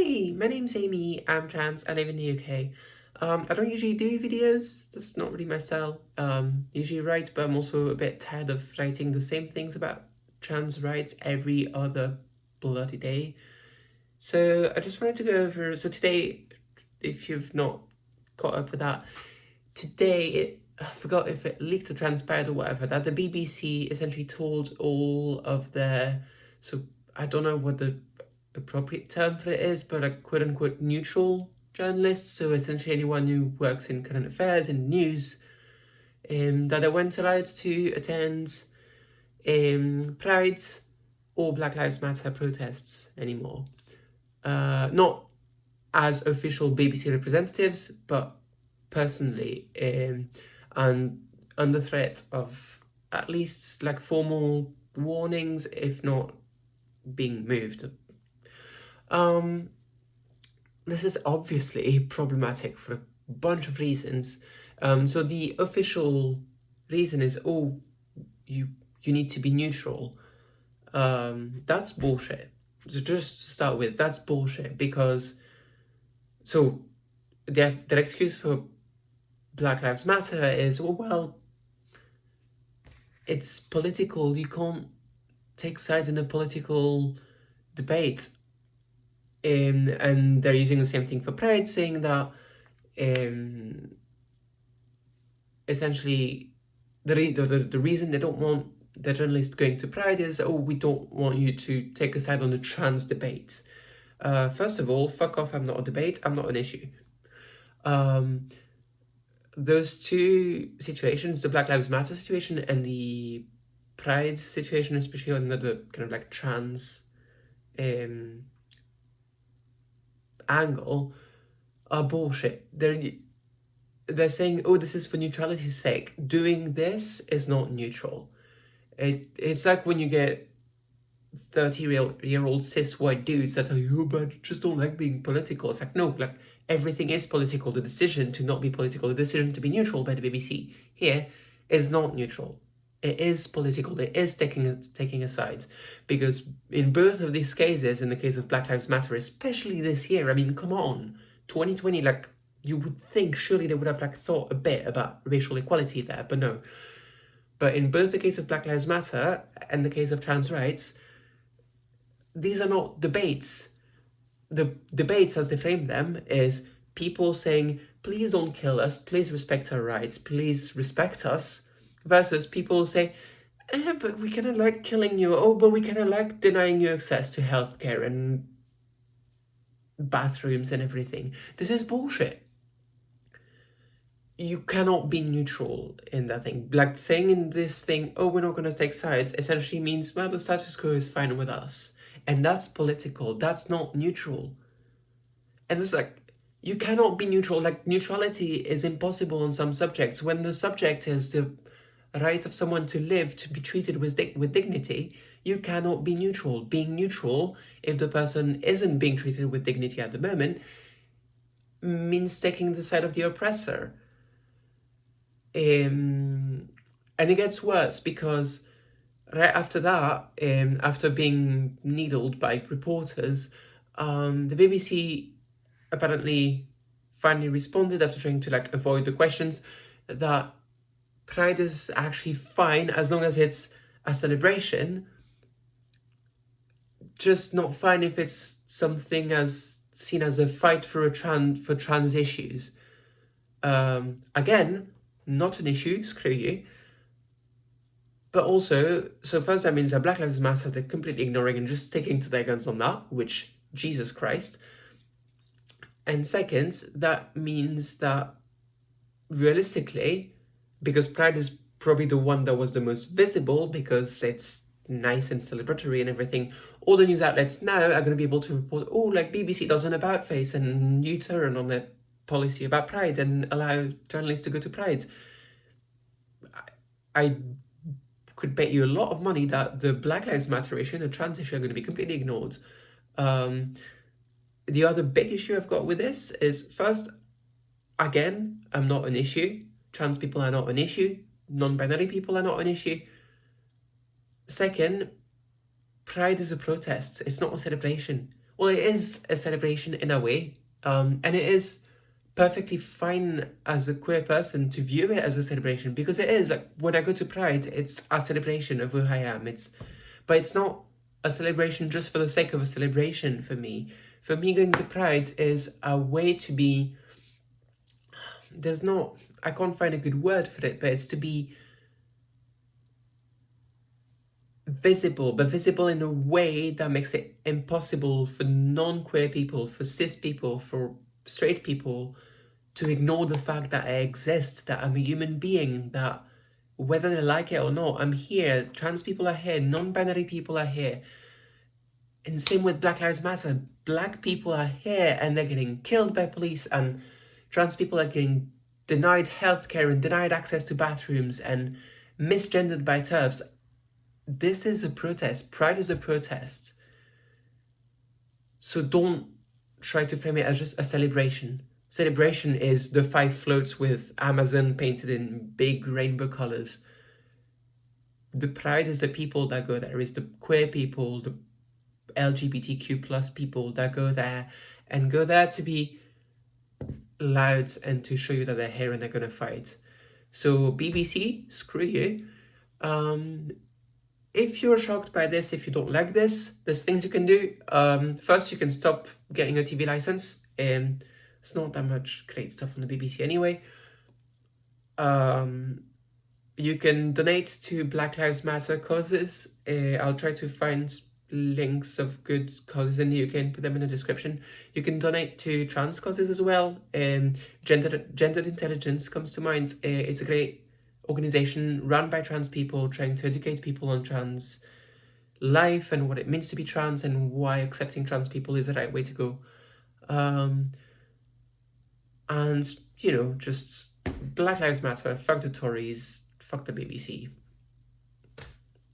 Hey, my name's Amy, I'm trans, I live in the UK. I don't usually do videos, that's not really my style. Usually write, but I'm also a bit tired of writing the same things about trans rights every other bloody day. So I just wanted to go over, so today, if you've not caught up with that, today, I forgot if it leaked or transpired or whatever, that the BBC essentially told all of their, so I don't know what the appropriate term for it is, but a quote-unquote neutral journalists, so essentially anyone who works in current affairs and news, that they weren't allowed to attend prides or Black Lives Matter protests anymore. Not as official BBC representatives, but personally, and under threat of at least like formal warnings, if not being moved. This is obviously problematic for a bunch of reasons. So the official reason is, oh, you need to be neutral. That's bullshit. So just to start with, that's bullshit because, so their excuse for Black Lives Matter is, oh, well, it's political. You can't take sides in a political debate. And they're using the same thing for Pride, saying that essentially the reason they don't want the journalists going to Pride is, oh, we don't want you to take a side on the trans debate. First of all, fuck off, I'm not a debate, I'm not an issue. Those two situations, the Black Lives Matter situation and the Pride situation, especially on the kind of like trans angle, are bullshit. They're saying, oh, this is for neutrality's sake. Doing this is not neutral. It's like when you get 30-year-old cis white dudes that tell you, oh, but I just don't like being political. It's like, no, like everything is political. The decision to not be political, the decision to be neutral by the BBC here is not neutral. It is political. It is taking a side, because in both of these cases, in the case of Black Lives Matter, especially this year, I mean, come on, 2020, like, you would think surely they would have like thought a bit about racial equality there, but no. But in both the case of Black Lives Matter and the case of trans rights, these are not debates. The debates, as they frame them, is people saying, please don't kill us, please respect our rights, please respect us, versus people say, but we kind of like killing you, oh, but we kind of like denying you access to healthcare and bathrooms and everything. This is bullshit. You cannot be neutral in that thing. Like saying in this thing, oh, we're not going to take sides, essentially means, well, the status quo is fine with us. And that's political. That's not neutral. And it's like, you cannot be neutral. Like, neutrality is impossible on some subjects. When the subject is the right of someone to live, to be treated with dignity, you cannot be neutral. Being neutral, if the person isn't being treated with dignity at the moment, means taking the side of the oppressor. And it gets worse because right after that, after being needled by reporters, the BBC apparently finally responded after trying to like avoid the questions that Pride is actually fine as long as it's a celebration, just not fine if it's something as seen as a fight for trans issues. Again, not an issue, screw you. But also, so first that means that Black Lives Matter, they're completely ignoring and just sticking to their guns on that, which, Jesus Christ. And second, that means that realistically, because Pride is probably the one that was the most visible because it's nice and celebratory and everything, all the news outlets now are going to be able to report, oh, like BBC does an about face and U-turn on their policy about Pride and allow journalists to go to Pride. I could bet you a lot of money that the Black Lives Matter issue and the trans issue are going to be completely ignored. The other big issue I've got with this is, first, again, I'm not an issue. Trans people are not an issue. Non-binary people are not an issue. Second, Pride is a protest. It's not a celebration. Well, it is a celebration in a way, and it is perfectly fine as a queer person to view it as a celebration, because it is. Like when I go to Pride, it's a celebration of who I am. But it's not a celebration just for the sake of a celebration for me. For me, going to Pride is a way to be. There's not. I can't find a good word for it, but it's to be visible, but visible in a way that makes it impossible for non-queer people, for cis people, for straight people to ignore the fact that I exist, that I'm a human being, that whether they like it or not, I'm here. Trans people are here, non-binary people are here. And same with Black Lives Matter. Black people are here and they're getting killed by police, and trans people are getting denied healthcare and denied access to bathrooms and misgendered by TERFs. This is a protest. Pride is a protest. So don't try to frame it as just a celebration. Celebration is the 5 floats with Amazon painted in big rainbow colors. The pride is the people that go there, is the queer people, the LGBTQ plus people that go there to be loud and to show you that they're here and they're gonna fight. So BBC, screw you. If you're shocked by this, if you don't like this, there's things you can do. First, you can stop getting a TV license. It's not that much great stuff on the BBC anyway. You can donate to Black Lives Matter causes. I'll try to find links of good causes in the UK and put them in the description. You can donate to trans causes as well. Gendered Intelligence comes to mind. It's a great organization run by trans people trying to educate people on trans life and what it means to be trans and why accepting trans people is the right way to go. And, you know, just Black Lives Matter, fuck the Tories, fuck the BBC.